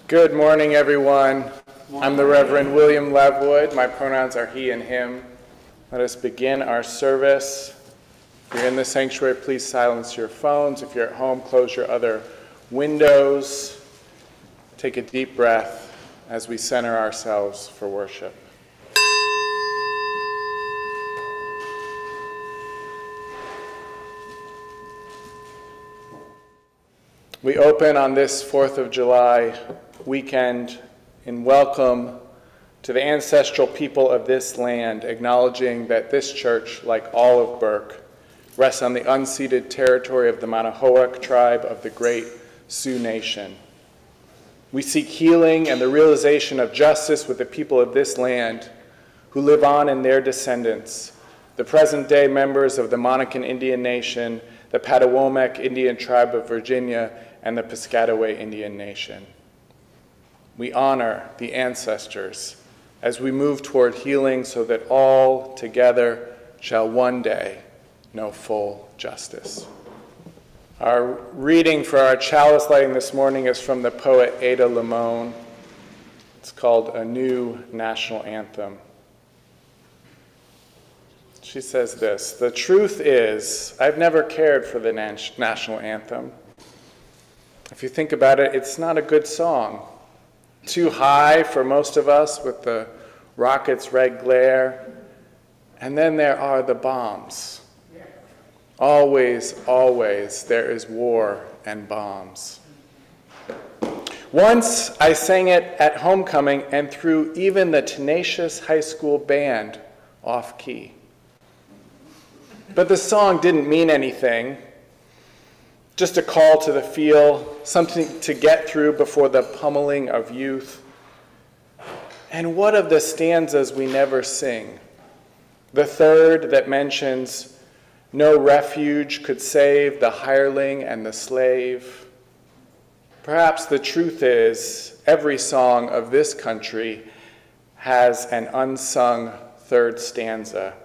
Good morning, everyone. I'm the Reverend William Levwood. My pronouns are he and him. Let us begin our service. If you're in the sanctuary, please silence your phones. If you're at home, close your other windows. Take a deep breath as we center ourselves for worship. We open on this 4th of July weekend in welcome to the ancestral people of this land, acknowledging that this church, like all of Burke, rests on the unceded territory of the Manahoac tribe of the Great Sioux Nation. We seek healing and the realization of justice with the people of this land who live on in their descendants, the present-day members of the Monacan Indian Nation, the Patawomac Indian Tribe of Virginia, and the Piscataway Indian Nation. We honor the ancestors as we move toward healing so that all together shall one day know full justice. Our reading for our chalice lighting this morning is from the poet Ada Limon. It's called A New National Anthem. She says this: "The truth is, I've never cared for the national anthem. If you think about it, it's not a good song. Too high for most of us with the rocket's red glare. And then there are the bombs. Always, always there is war and bombs. Once I sang it at homecoming and threw even the tenacious high school band off key. But the song didn't mean anything. Just a call to the feel, something to get through before the pummeling of youth. And what of the stanzas we never sing? The third that mentions, no refuge could save the hireling and the slave. Perhaps the truth is, every song of this country has an unsung third stanza.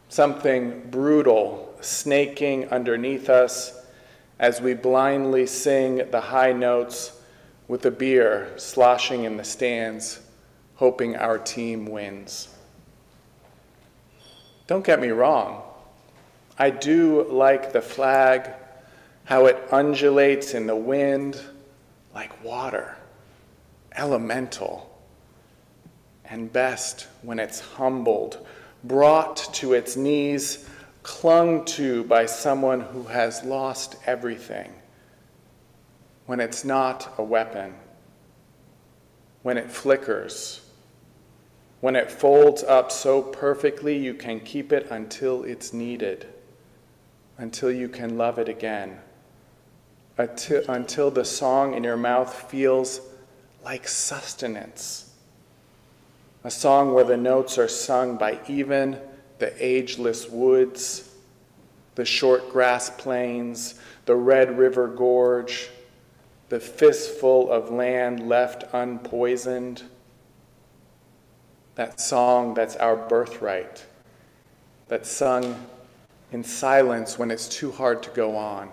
Something brutal snaking underneath us as we blindly sing the high notes with the beer sloshing in the stands, hoping our team wins. Don't get me wrong. I do like the flag, how it undulates in the wind like water, elemental, and best when it's humbled, brought to its knees, clung to by someone who has lost everything, when it's not a weapon, when it flickers, when it folds up so perfectly you can keep it until it's needed, until you can love it again, until the song in your mouth feels like sustenance, a song where the notes are sung by even the ageless woods, the short grass plains, the Red River Gorge, the fistful of land left unpoisoned. That song that's our birthright, that's sung in silence when it's too hard to go on,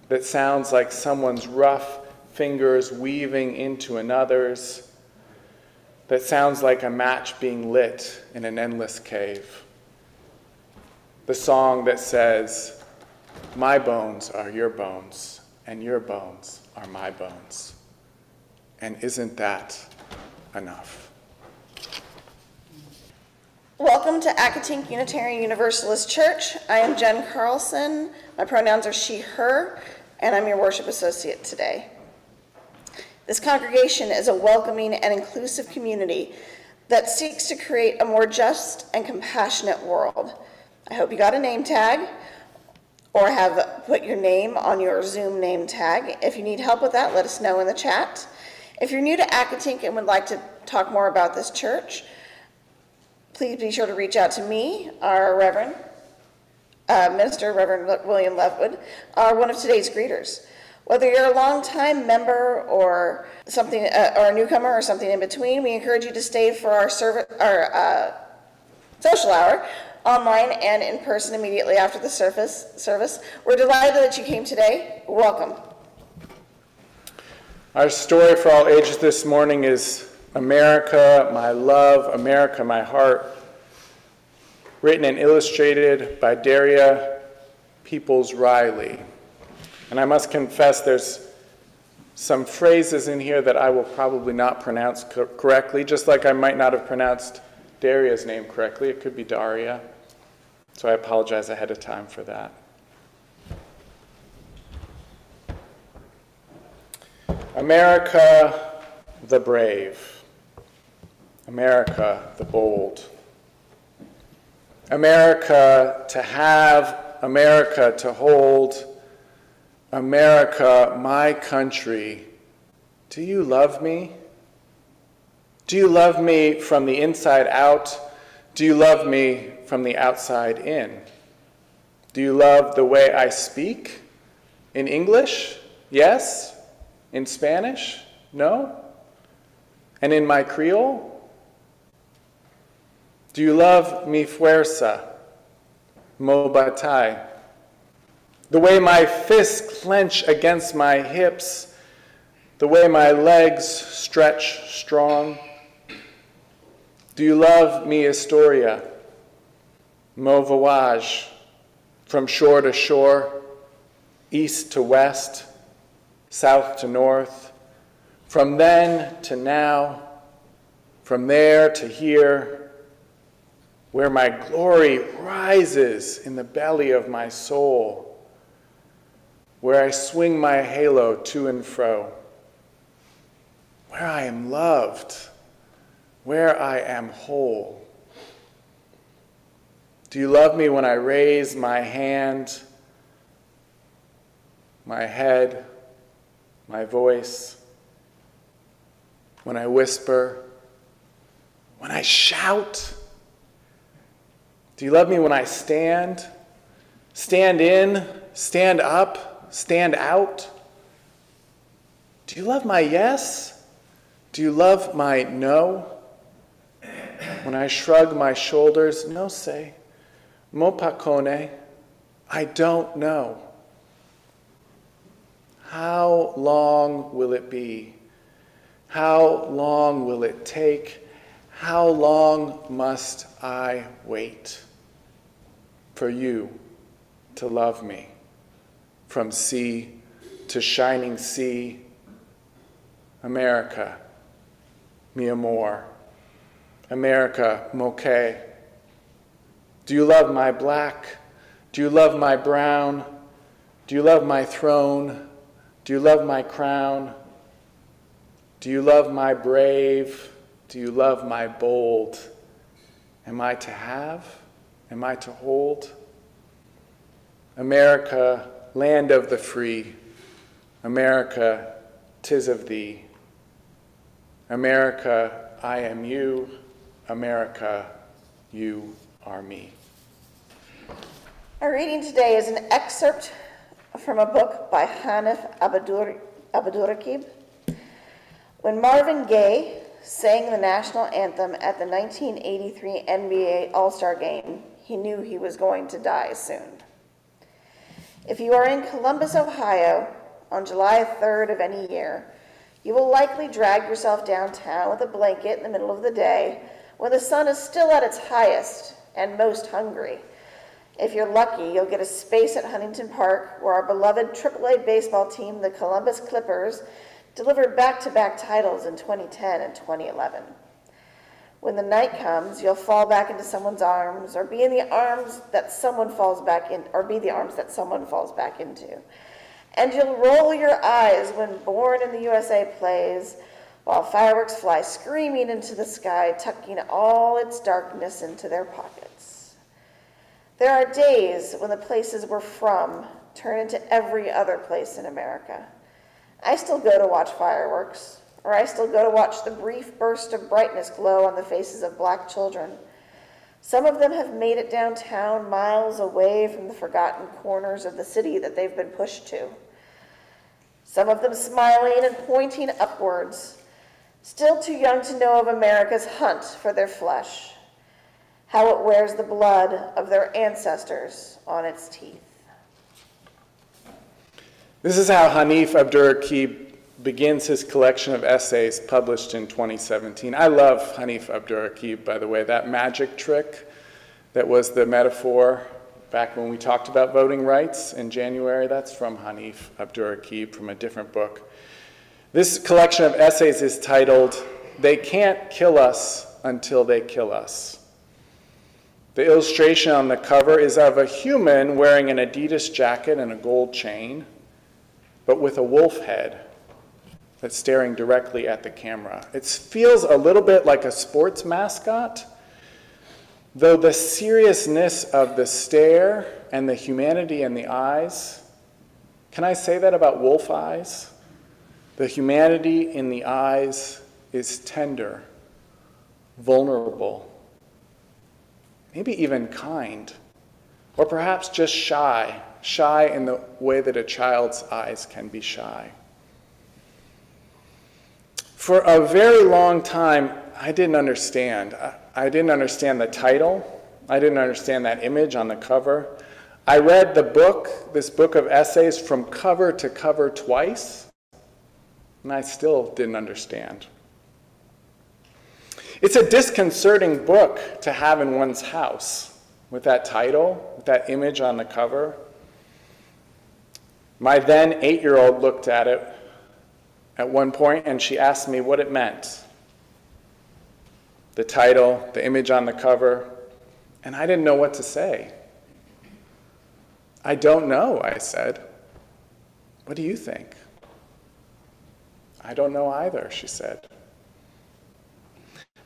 that sounds like someone's rough fingers weaving into another's, that sounds like a match being lit in an endless cave. The song that says, my bones are your bones, and your bones are my bones. And isn't that enough? Welcome to Accotink Unitarian Universalist Church. I am Jen Carlson. My pronouns are she, her, and I'm your worship associate today. This congregation is a welcoming and inclusive community that seeks to create a more just and compassionate world. I hope you got a name tag or have put your name on your Zoom name tag. If you need help with that, let us know in the chat. If you're new to Accotink and would like to talk more about this church, please be sure to reach out to me, our Minister Reverend William Levwood, one of today's greeters. Whether you're a longtime member or something, or a newcomer or something in between, we encourage you to stay for our social hour, online and in person immediately after the service. We're delighted that you came today. Welcome. Our story for all ages this morning is America, My Love, America, My Heart, written and illustrated by Daria Peoples-Riley. And I must confess there's some phrases in here that I will probably not pronounce correctly, just like I might not have pronounced Daria's name correctly. It could be Daria. So I apologize ahead of time for that. America the brave, America the bold, America to have, America to hold, America, my country, do you love me? Do you love me from the inside out? Do you love me from the outside in? Do you love the way I speak? In English? Yes? In Spanish? No? And in my Creole? Do you love mi fuerza, mo batay? The way my fists clench against my hips, the way my legs stretch strong? Do you love mi historia, mo voyage, from shore to shore, east to west, south to north, from then to now, from there to here, where my glory rises in the belly of my soul, where I swing my halo to and fro, where I am loved, where I am whole. Do you love me when I raise my hand, my head, my voice, when I whisper, when I shout? Do you love me when I stand in, stand up, stand out? Do you love my yes? Do you love my no? When I shrug my shoulders, no sé, mo pacone, I don't know. How long will it be? How long will it take? How long must I wait for you to love me? From sea to shining sea, America, mi amor, America, moque. Do you love my black? Do you love my brown? Do you love my throne? Do you love my crown? Do you love my brave? Do you love my bold? Am I to have? Am I to hold? America, land of the free, America, 'tis of thee. America, I am you. America, you are me. Our reading today is an excerpt from a book by Hanif Abdurraqib. When Marvin Gaye sang the national anthem at the 1983 NBA All-Star Game, he knew he was going to die soon. If you are in Columbus, Ohio, on July 3rd of any year, you will likely drag yourself downtown with a blanket in the middle of the day when the sun is still at its highest and most hungry. If you're lucky, you'll get a space at Huntington Park, where our beloved AAA baseball team, the Columbus Clippers, delivered back-to-back titles in 2010 and 2011. When the night comes, you'll fall back into someone's arms, or be in the arms that someone falls back in, or be the arms that someone falls back into. And you'll roll your eyes when Born in the USA plays, while fireworks fly screaming into the sky, tucking all its darkness into their pockets. There are days when the places we're from turn into every other place in America. I still go to watch fireworks, or I still go to watch the brief burst of brightness glow on the faces of black children. Some of them have made it downtown, miles away from the forgotten corners of the city that they've been pushed to. Some of them smiling and pointing upwards, still too young to know of America's hunt for their flesh, how it wears the blood of their ancestors on its teeth. This is how Hanif Abdurraqib begins his collection of essays published in 2017. I love Hanif Abdurraqib, by the way. That magic trick that was the metaphor back when we talked about voting rights in January, that's from Hanif Abdurraqib from a different book. This collection of essays is titled, "They Can't Kill Us Until They Kill Us." The illustration on the cover is of a human wearing an Adidas jacket and a gold chain, but with a wolf head that's staring directly at the camera. It feels a little bit like a sports mascot, though the seriousness of the stare and the humanity in the eyes, can I say that about wolf eyes? The humanity in the eyes is tender, vulnerable, maybe even kind, or perhaps just shy in the way that a child's eyes can be shy. For a very long time, I didn't understand. I didn't understand the title. I didn't understand that image on the cover. I read the book, this book of essays, from cover to cover twice, and I still didn't understand. It's a disconcerting book to have in one's house with that title, with that image on the cover. My then 8-year-old looked at it at one point and she asked me what it meant. The title, the image on the cover, and I didn't know what to say. "I don't know," I said. "What do you think?" "I don't know either," she said.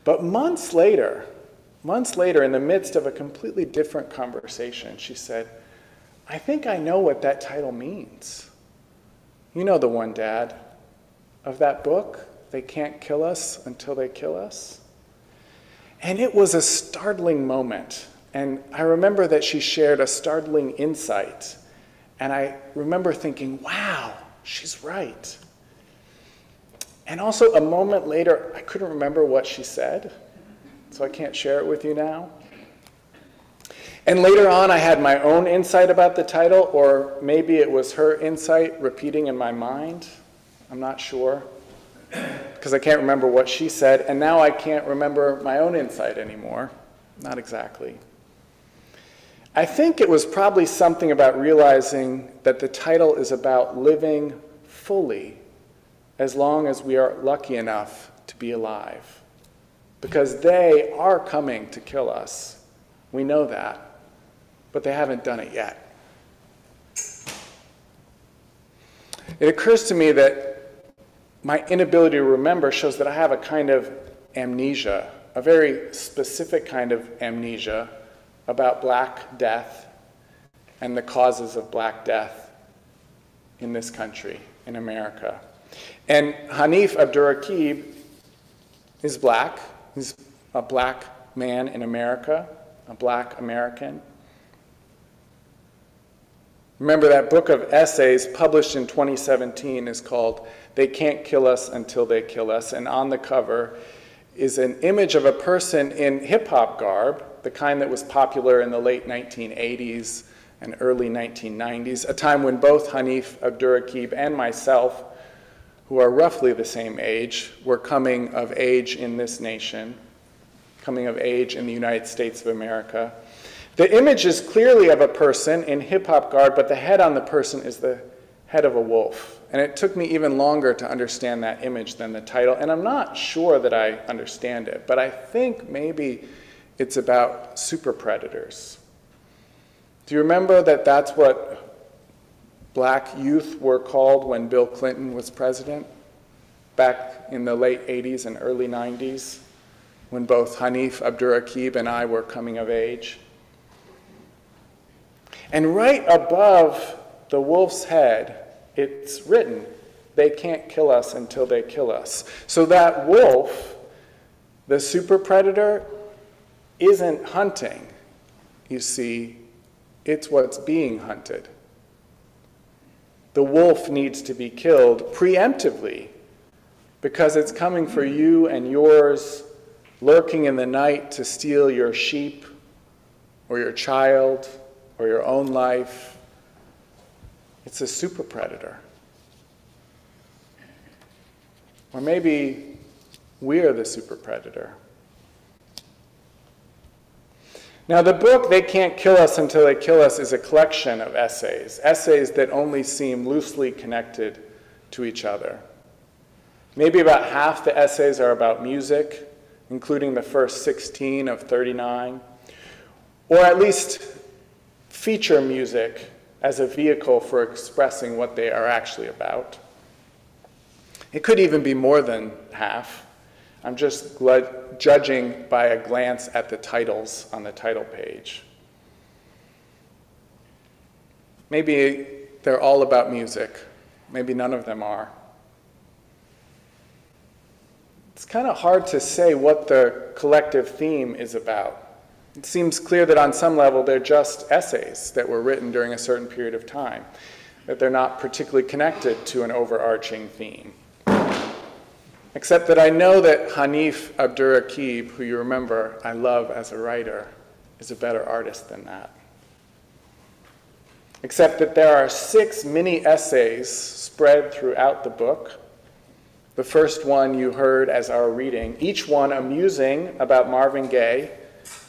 But months later, in the midst of a completely different conversation, she said, "I think I know what that title means. You know the one, Dad, of that book, They Can't Kill Us Until They Kill Us?" And it was a startling moment. And I remember that she shared a startling insight. And I remember thinking, wow, she's right. And also a moment later, I couldn't remember what she said, so I can't share it with you now. And later on, I had my own insight about the title, or maybe it was her insight repeating in my mind. I'm not sure, because I can't remember what she said, and now I can't remember my own insight anymore. Not exactly. I think it was probably something about realizing that the title is about living fully as long as we are lucky enough to be alive. Because they are coming to kill us. We know that. But they haven't done it yet. It occurs to me that my inability to remember shows that I have a kind of amnesia, a very specific kind of amnesia about Black death and the causes of Black death in this country, in America. And Hanif Abdurraqib is Black. He's a Black man in America, a Black American. Remember, that book of essays published in 2017 is called They Can't Kill Us Until They Kill Us, and on the cover is an image of a person in hip-hop garb, the kind that was popular in the late 1980s and early 1990s, a time when both Hanif Abdurraqib and myself, who are roughly the same age, were coming of age in this nation, coming of age in the United States of America. The image is clearly of a person in hip-hop garb, but the head on the person is the head of a wolf. And it took me even longer to understand that image than the title, and I'm not sure that I understand it, but I think maybe it's about super predators. Do you remember that that's what Black youth were called when Bill Clinton was president, back in the late 80s and early 90s, when both Hanif Abdurraqib and I were coming of age? And right above the wolf's head, it's written, "They can't kill us until they kill us." So that wolf, the super predator, isn't hunting, you see, it's what's being hunted. The wolf needs to be killed preemptively because it's coming for you and yours, lurking in the night to steal your sheep or your child or your own life. It's a super predator. Or maybe we're the super predator. Now, the book, They Can't Kill Us Until They Kill Us, is a collection of essays that only seem loosely connected to each other. Maybe about half the essays are about music, including the first 16 of 39, or at least feature music as a vehicle for expressing what they are actually about. It could even be more than half. I'm just judging by a glance at the titles on the title page. Maybe they're all about music. Maybe none of them are. It's kind of hard to say what the collective theme is about. It seems clear that on some level they're just essays that were written during a certain period of time, that they're not particularly connected to an overarching theme. Except that I know that Hanif Abdurraqib, who you remember I love as a writer, is a better artist than that. Except that there are 6 mini essays spread throughout the book. The first one you heard as our reading, each one amusing about Marvin Gaye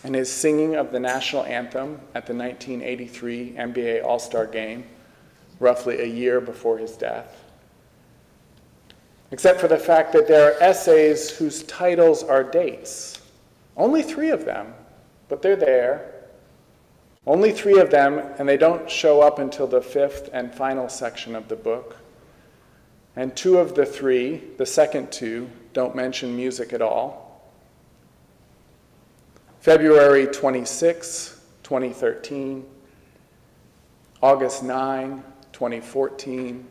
and his singing of the national anthem at the 1983 NBA All-Star Game, roughly a year before his death. Except for the fact that there are essays whose titles are dates. Only 3 of them, but they're there. Only 3 of them, and they don't show up until the 5th and final section of the book. And 2 of the 3, the second 2, don't mention music at all. February 26, 2013, August 9, 2014,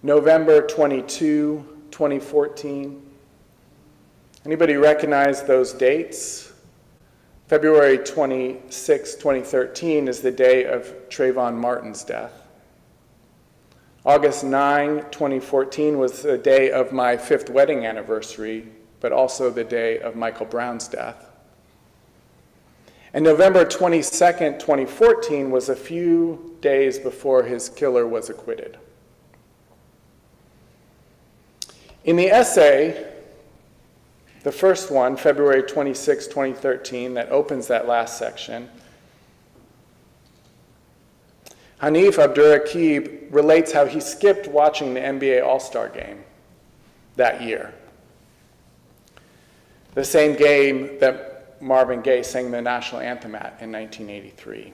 November 22, 2014. Anybody recognize those dates? February 26, 2013 is the day of Trayvon Martin's death. August 9, 2014 was the day of my 5th wedding anniversary, but also the day of Michael Brown's death. And November 22nd, 2014 was a few days before his killer was acquitted. In the essay, the first one, February 26, 2013, that opens that last section, Hanif Abdurraqib relates how he skipped watching the NBA All-Star Game that year. The same game that Marvin Gaye sang the national anthem at in 1983.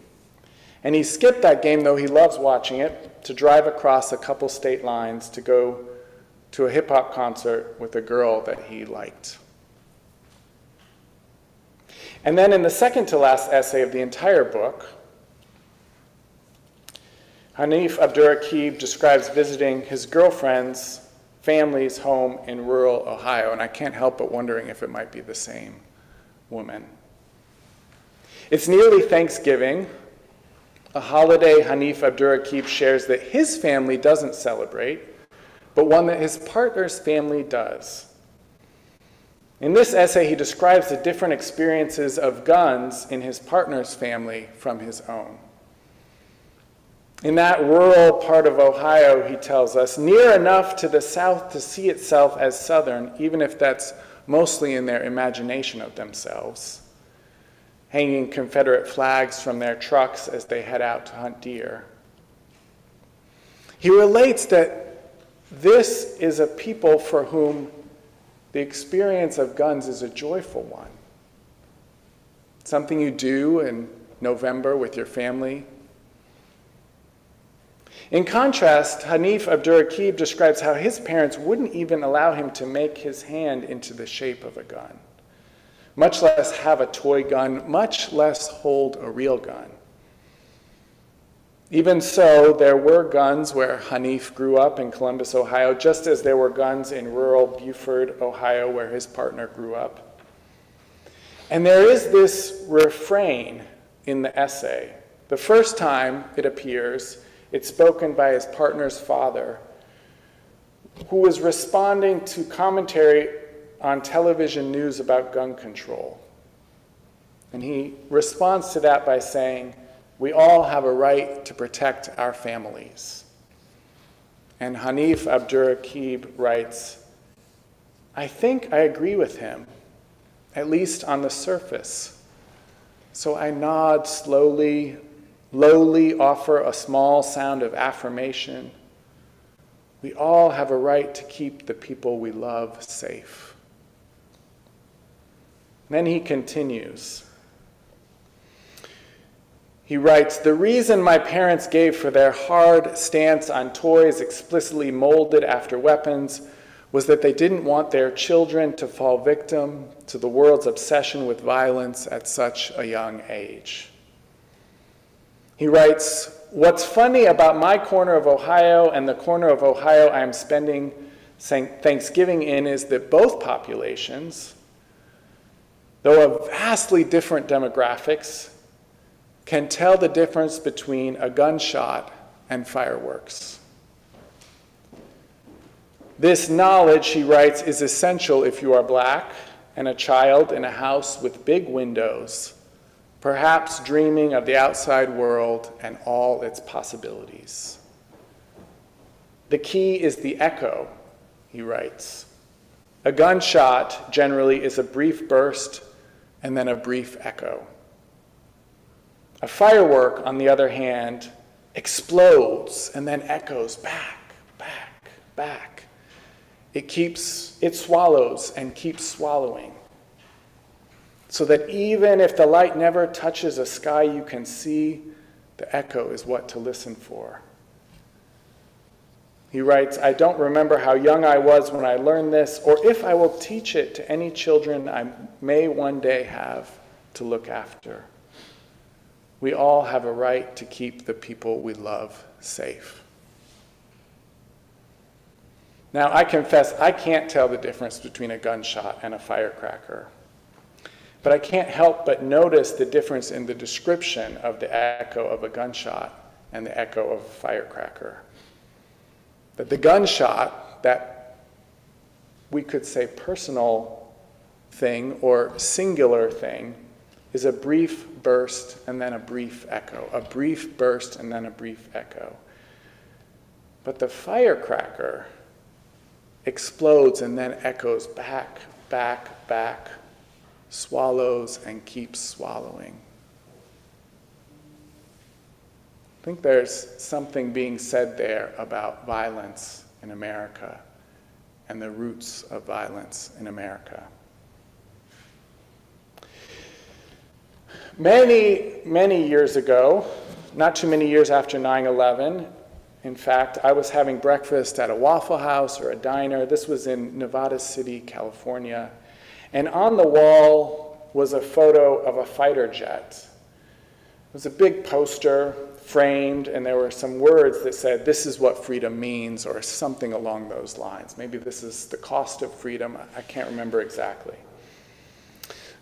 And he skipped that game, though he loves watching it, to drive across a couple state lines to go to a hip-hop concert with a girl that he liked. And then in the second to last essay of the entire book, Hanif Abdurraqib describes visiting his girlfriend's family's home in rural Ohio, and I can't help but wondering if it might be the same woman. It's nearly Thanksgiving, a holiday Hanif Abdurraqib shares that his family doesn't celebrate, but one that his partner's family does. In this essay, he describes the different experiences of guns in his partner's family from his own. In that rural part of Ohio, he tells us, near enough to the south to see itself as southern, even if that's mostly in their imagination of themselves, hanging Confederate flags from their trucks as they head out to hunt deer. He relates that this is a people for whom the experience of guns is a joyful one. Something you do in November with your family. In contrast, Hanif Abdurraqib describes how his parents wouldn't even allow him to make his hand into the shape of a gun, much less have a toy gun, much less hold a real gun. Even so, there were guns where Hanif grew up in Columbus, Ohio, just as there were guns in rural Beaufort, Ohio, where his partner grew up. And there is this refrain in the essay. The first time it appears, it's spoken by his partner's father, who was responding to commentary on television news about gun control. And he responds to that by saying, "We all have a right to protect our families." And Hanif Abdurraqib writes, I think I agree with him, at least on the surface. So I nod slowly, lowly offer a small sound of affirmation. We all have a right to keep the people we love safe. Then he continues. He writes, the reason my parents gave for their hard stance on toys explicitly molded after weapons was that they didn't want their children to fall victim to the world's obsession with violence at such a young age. He writes, what's funny about my corner of Ohio and the corner of Ohio I'm spending Thanksgiving in is that both populations, though of vastly different demographics, can tell the difference between a gunshot and fireworks. This knowledge, he writes, is essential if you are black and a child in a house with big windows, perhaps dreaming of the outside world and all its possibilities. The key is the echo, he writes. A gunshot generally is a brief burst and then a brief echo. A firework, on the other hand, explodes and then echoes back, back, back. It swallows and keeps swallowing. So that even if the light never touches a sky you can see, the echo is what to listen for. He writes, I don't remember how young I was when I learned this, or if I will teach it to any children I may one day have to look after. We all have a right to keep the people we love safe. Now, I confess I can't tell the difference between a gunshot and a firecracker. But I can't help but notice the difference in the description of the echo of a gunshot and the echo of a firecracker. That the gunshot, that we could say personal thing or singular thing, is a brief burst and then a brief echo, a brief burst and then a brief echo. But the firecracker explodes and then echoes back, back, back, swallows and keeps swallowing. I think there's something being said there about violence in America and the roots of violence in America. Many, many years ago, not too many years after 9/11, in fact, I was having breakfast at a Waffle House or a diner. This was in Nevada City, California. And on the wall was a photo of a fighter jet. It was a big poster, framed, and there were some words that said, this is what freedom means, or something along those lines. Maybe this is the cost of freedom. I can't remember exactly.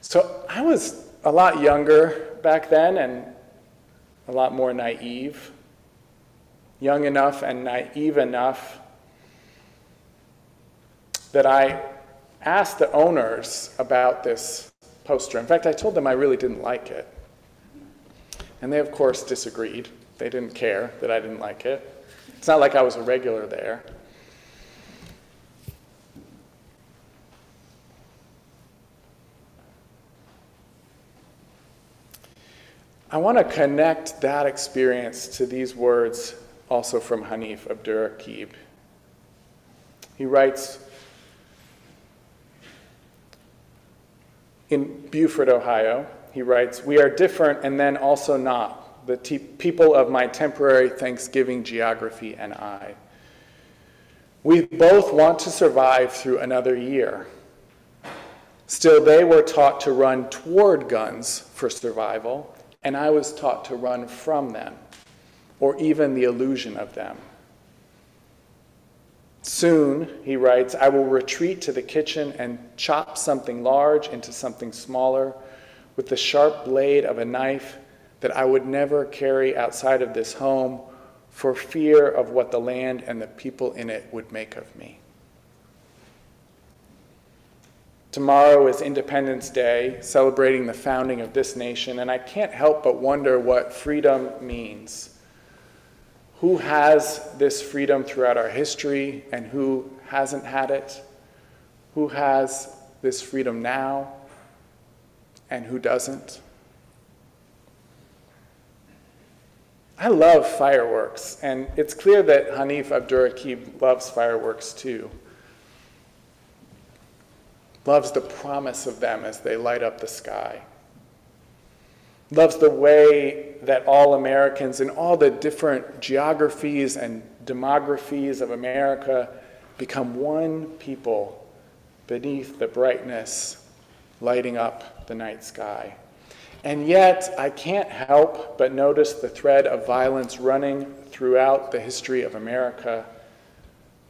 So I was a lot younger back then and a lot more naive. Young enough and naive enough that I asked the owners about this poster. In fact, I told them I really didn't like it. And they, of course, disagreed. They didn't care that I didn't like it. It's not like I was a regular there. I want to connect that experience to these words also from Hanif Abdur-Raqib. He writes, in Beaufort, Ohio, he writes, we are different and then also not, the people of my temporary Thanksgiving geography and I. We both want to survive through another year. Still, they were taught to run toward guns for survival, and I was taught to run from them, or even the illusion of them. Soon, he writes, I will retreat to the kitchen and chop something large into something smaller with the sharp blade of a knife that I would never carry outside of this home for fear of what the land and the people in it would make of me. Tomorrow is Independence Day, celebrating the founding of this nation, and I can't help but wonder what freedom means. Who has this freedom throughout our history and who hasn't had it? Who has this freedom now and who doesn't? I love fireworks, and it's clear that Hanif Abdurraqib loves fireworks too. Loves the promise of them as they light up the sky. Loves the way that all Americans in all the different geographies and demographies of America become one people beneath the brightness lighting up the night sky. And yet, I can't help but notice the thread of violence running throughout the history of America,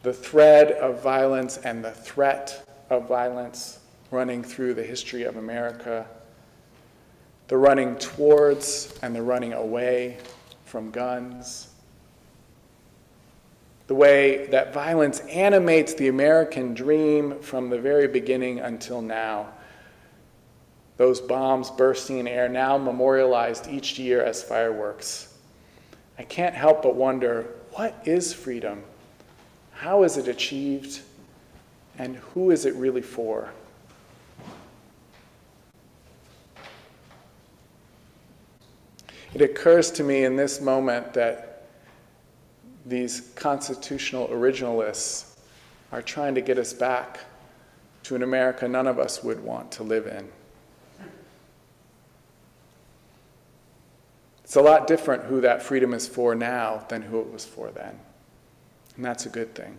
the thread of violence and the threat of violence running through the history of America, the running towards and the running away from guns, the way that violence animates the American dream from the very beginning until now. Those bombs bursting in air, now memorialized each year as fireworks. I can't help but wonder, what is freedom? How is it achieved? And who is it really for? It occurs to me in this moment that these constitutional originalists are trying to get us back to an America none of us would want to live in. It's a lot different who that freedom is for now than who it was for then. And that's a good thing.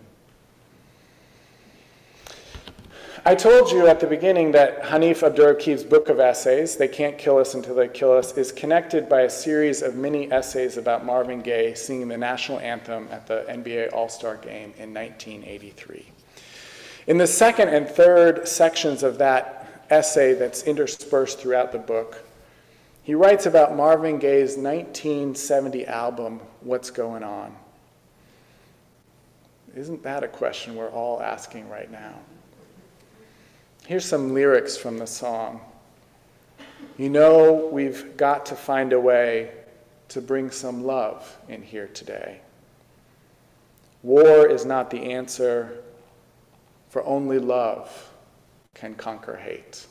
I told you at the beginning that Hanif Abdurraqib's book of essays, They Can't Kill Us Until They Kill Us, is connected by a series of mini essays about Marvin Gaye singing the national anthem at the NBA All-Star Game in 1983. In the second and third sections of that essay that's interspersed throughout the book, he writes about Marvin Gaye's 1970 album, What's Going On? Isn't that a question we're all asking right now? Here's some lyrics from the song. You know, we've got to find a way to bring some love in here today. War is not the answer, for only love can conquer hate.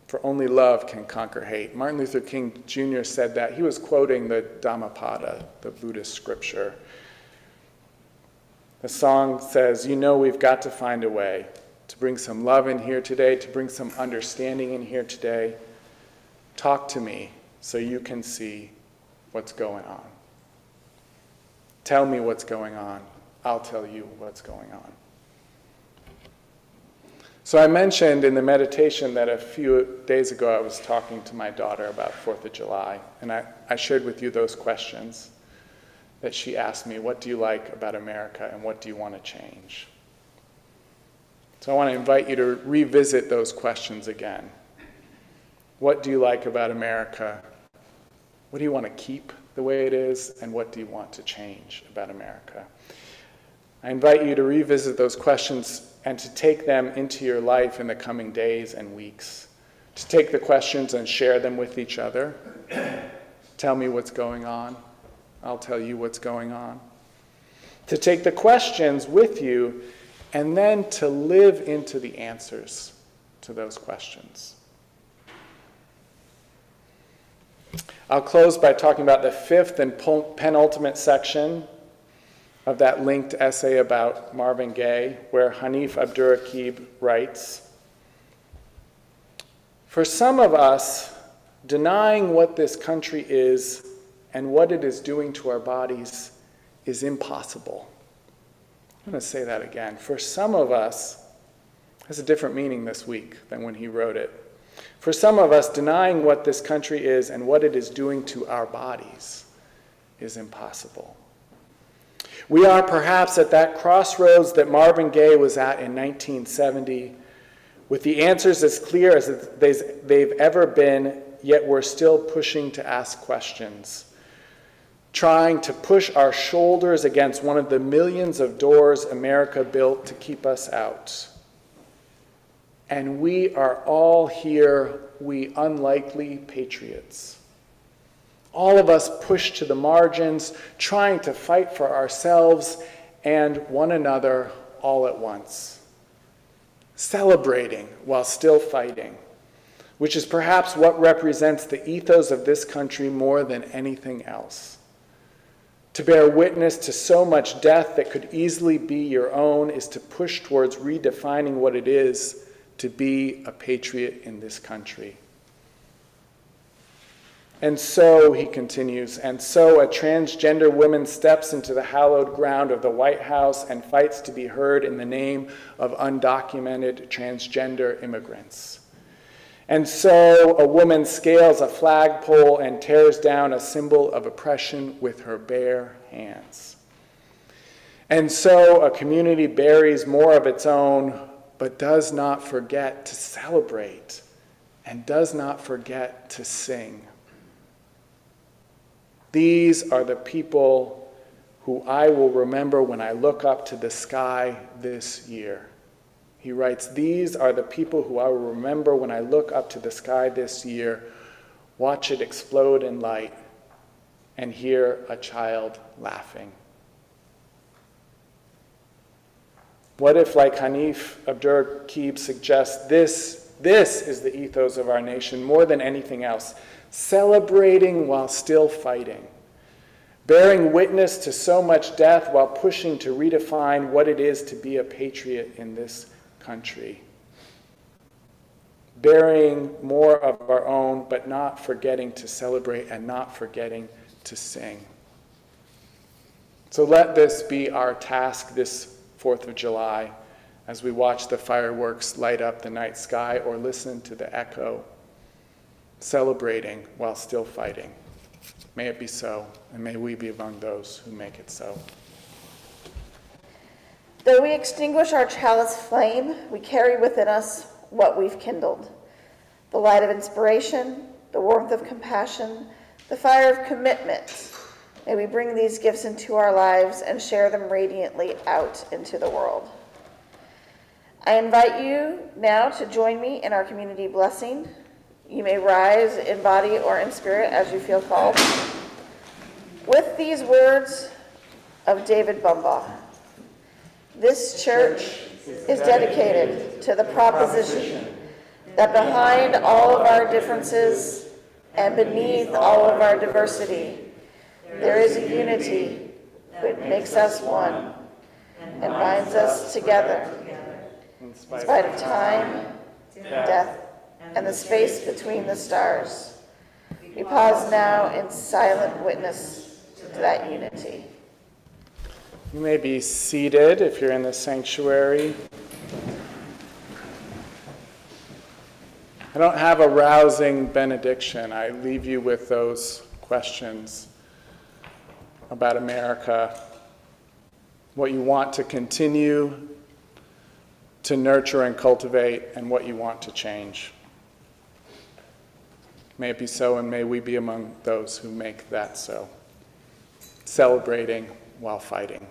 For only love can conquer hate. Martin Luther King Jr. said that. He was quoting the Dhammapada, the Buddhist scripture. The song says, you know we've got to find a way to bring some love in here today, to bring some understanding in here today. Talk to me so you can see what's going on. Tell me what's going on. I'll tell you what's going on. So I mentioned in the meditation that a few days ago I was talking to my daughter about 4th of July, and I shared with you those questions that she asked me, what do you like about America and what do you want to change? So I want to invite you to revisit those questions again. What do you like about America? What do you want to keep the way it is? And what do you want to change about America? I invite you to revisit those questions and to take them into your life in the coming days and weeks. To take the questions and share them with each other. Tell me what's going on. I'll tell you what's going on. To take the questions with you and then to live into the answers to those questions. I'll close by talking about the fifth and penultimate section of that linked essay about Marvin Gaye, where Hanif Abdurraqib writes, for some of us, denying what this country is and what it is doing to our bodies is impossible. I'm going to say that again. For some of us, has a different meaning this week than when he wrote it. For some of us, denying what this country is and what it is doing to our bodies is impossible. We are perhaps at that crossroads that Marvin Gaye was at in 1970, with the answers as clear as they've ever been, yet we're still pushing to ask questions, trying to push our shoulders against one of the millions of doors America built to keep us out. And we are all here, we unlikely patriots. All of us pushed to the margins, trying to fight for ourselves and one another all at once, celebrating while still fighting, which is perhaps what represents the ethos of this country more than anything else. To bear witness to so much death that could easily be your own is to push towards redefining what it is to be a patriot in this country. And so, he continues, and so a transgender woman steps into the hallowed ground of the White House and fights to be heard in the name of undocumented transgender immigrants. And so a woman scales a flagpole and tears down a symbol of oppression with her bare hands. And so a community buries more of its own, but does not forget to celebrate and does not forget to sing. These are the people who I will remember when I look up to the sky this year. He writes, these are the people who I will remember when I look up to the sky this year, watch it explode in light, and hear a child laughing. What if, like Hanif Abdur-Rakib suggests, this is the ethos of our nation more than anything else, celebrating while still fighting, bearing witness to so much death while pushing to redefine what it is to be a patriot in this country, bearing more of our own, but not forgetting to celebrate and not forgetting to sing. So let this be our task this 4th of July as we watch the fireworks light up the night sky or listen to the echo, celebrating while still fighting. May it be so, and may we be among those who make it so. Though we extinguish our chalice flame, we carry within us what we've kindled. The light of inspiration, the warmth of compassion, the fire of commitment. May we bring these gifts into our lives and share them radiantly out into the world. I invite you now to join me in our community blessing. You may rise in body or in spirit as you feel called. With these words of David Bumbaugh. This church is dedicated to the proposition that behind all of our differences and beneath all of our diversity, there is a unity that makes us one and binds us together in spite of time, death, and the space between the stars. We pause now in silent witness to that unity. You may be seated if you're in the sanctuary. I don't have a rousing benediction. I leave you with those questions about America, what you want to continue to nurture and cultivate, and what you want to change. May it be so, and may we be among those who make that so, celebrating while fighting.